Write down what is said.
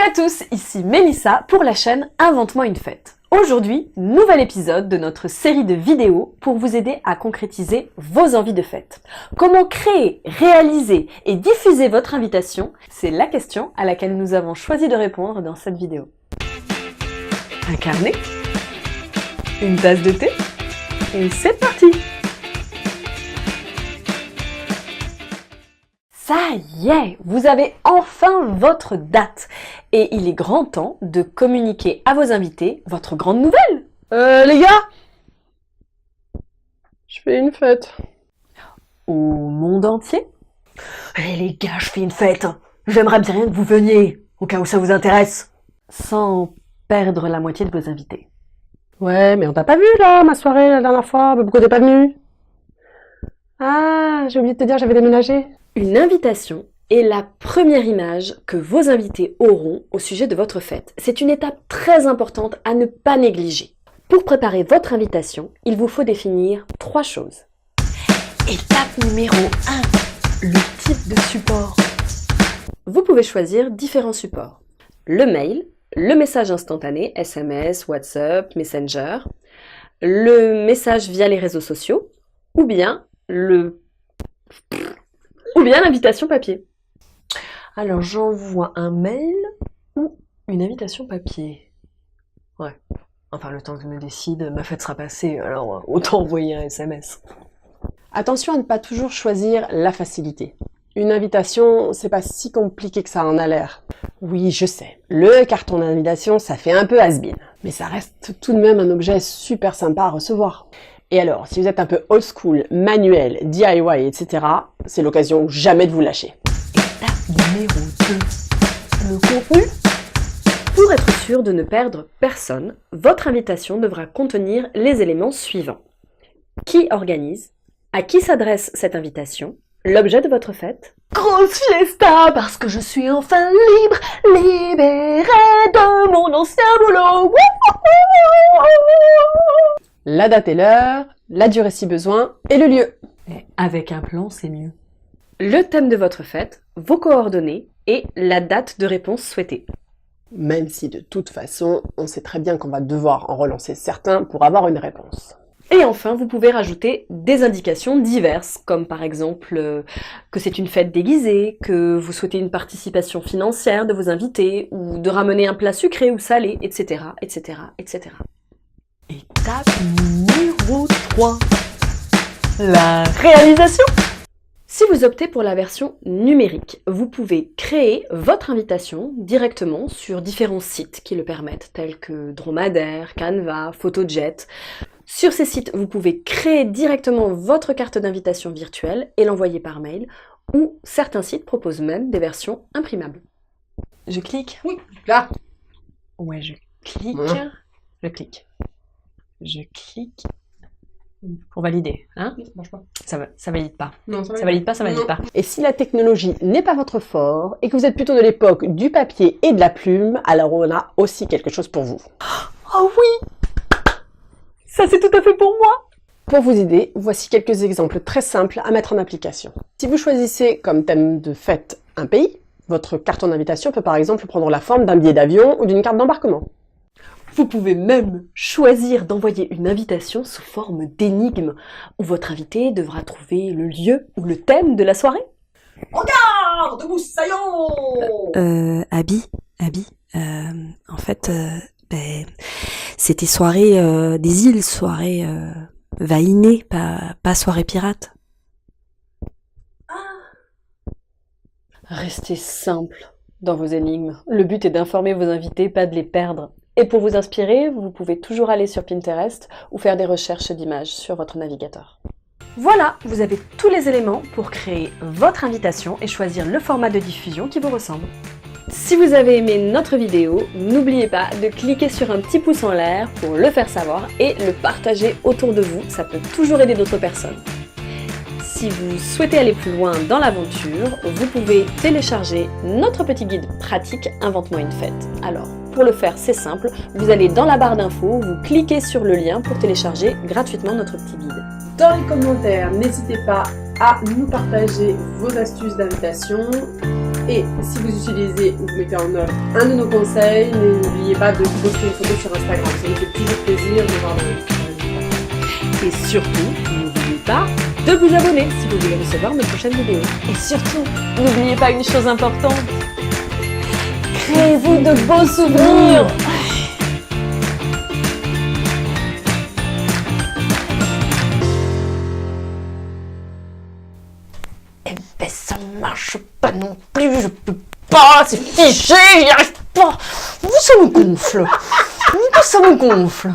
Salut à tous, ici Mélissa pour la chaîne Invente-moi une fête. Aujourd'hui, nouvel épisode de notre série de vidéos pour vous aider à concrétiser vos envies de fête. Comment créer, réaliser et diffuser votre invitation, c'est la question à laquelle nous avons choisi de répondre dans cette vidéo. Un carnet? Une tasse de thé? Et c'est parti! Ça y est, vous avez enfin votre date et il est grand temps de communiquer à vos invités votre grande nouvelle. Les gars, je fais une fête. Au monde entier? Les gars, je fais une fête. J'aimerais bien que vous veniez, au cas où ça vous intéresse. Sans perdre la moitié de vos invités. Ouais, mais on t'a pas vu là, ma soirée la dernière fois, pourquoi t'es pas venu? Ah, j'ai oublié de te dire, j'avais déménagé. Une invitation est la première image que vos invités auront au sujet de votre fête. C'est une étape très importante à ne pas négliger. Pour préparer votre invitation, il vous faut définir 3 choses. Étape numéro 1, le type de support. Vous pouvez choisir différents supports. Le mail, le message instantané, SMS, WhatsApp, Messenger, le message via les réseaux sociaux, ou bien l'invitation papier. Alors j'envoie un mail ou une invitation papier. Ouais. Enfin, le temps que je me décide, ma fête sera passée, alors autant envoyer un SMS. Attention à ne pas toujours choisir la facilité. Une invitation, c'est pas si compliqué que ça en a l'air. Oui, je sais, le carton d'invitation, ça fait un peu has-been, mais ça reste tout de même un objet super sympa à recevoir. Et alors, si vous êtes un peu old school, manuel, DIY, etc., c'est l'occasion jamais de vous lâcher. Étape numéro 2, le contenu. Pour être sûr de ne perdre personne, votre invitation devra contenir les éléments suivants. Qui organise? À qui s'adresse cette invitation? L'objet de votre fête? Grosse fiesta, parce que je suis enfin libre, libérée de mon ancien boulot. La date et l'heure, la durée si besoin, et le lieu. Et avec un plan, c'est mieux. Le thème de votre fête, vos coordonnées et la date de réponse souhaitée. Même si de toute façon, on sait très bien qu'on va devoir en relancer certains pour avoir une réponse. Et enfin, vous pouvez rajouter des indications diverses, comme par exemple que c'est une fête déguisée, que vous souhaitez une participation financière de vos invités, ou de ramener un plat sucré ou salé, etc., etc., etc. Étape numéro 3, la réalisation. Si vous optez pour la version numérique, vous pouvez créer votre invitation directement sur différents sites qui le permettent, tels que Dromadaire, Canva, PhotoJet. Sur ces sites, vous pouvez créer directement votre carte d'invitation virtuelle et l'envoyer par mail, ou certains sites proposent même des versions imprimables. Je clique. Oui, là. Ouais, je clique. Je clique. Je clique. Pour valider, hein? Ça valide pas. Non, Ça valide pas, ça valide pas. Et si la technologie n'est pas votre fort, et que vous êtes plutôt de l'époque du papier et de la plume, alors on a aussi quelque chose pour vous. Oh oui! Ça c'est tout à fait pour moi! Pour vous aider, voici quelques exemples très simples à mettre en application. Si vous choisissez comme thème de fête un pays, votre carton d'invitation peut par exemple prendre la forme d'un billet d'avion ou d'une carte d'embarquement. Vous pouvez même choisir d'envoyer une invitation sous forme d'énigme, où votre invité devra trouver le lieu ou le thème de la soirée. Regarde, moussaillon! Abby, en fait, c'était soirée des îles, soirée vainée, pas soirée pirate. Restez simple dans vos énigmes. Le but est d'informer vos invités, pas de les perdre. Et pour vous inspirer, vous pouvez toujours aller sur Pinterest ou faire des recherches d'images sur votre navigateur. Voilà, vous avez tous les éléments pour créer votre invitation et choisir le format de diffusion qui vous ressemble. Si vous avez aimé notre vidéo, n'oubliez pas de cliquer sur un petit pouce en l'air pour le faire savoir et le partager autour de vous, ça peut toujours aider d'autres personnes. Si vous souhaitez aller plus loin dans l'aventure, vous pouvez télécharger notre petit guide pratique Invente-moi une fête. Alors, pour le faire, c'est simple, vous allez dans la barre d'infos, vous cliquez sur le lien pour télécharger gratuitement notre petit guide. Dans les commentaires, n'hésitez pas à nous partager vos astuces d'invitation Et si vous utilisez ou vous mettez en œuvre un de nos conseils, n'oubliez pas de poster une photo sur Instagram. Ça nous fait toujours plaisir de voir le résultat. Et surtout, n'oubliez pas de vous abonner si vous voulez recevoir nos prochaines vidéos. Et surtout, n'oubliez pas une chose importante. Créez-vous de beaux souvenirs. Eh ben ça marche pas non plus, je peux pas, c'est fiché, j'y arrive pas. Ça me gonfle. Ça me gonfle.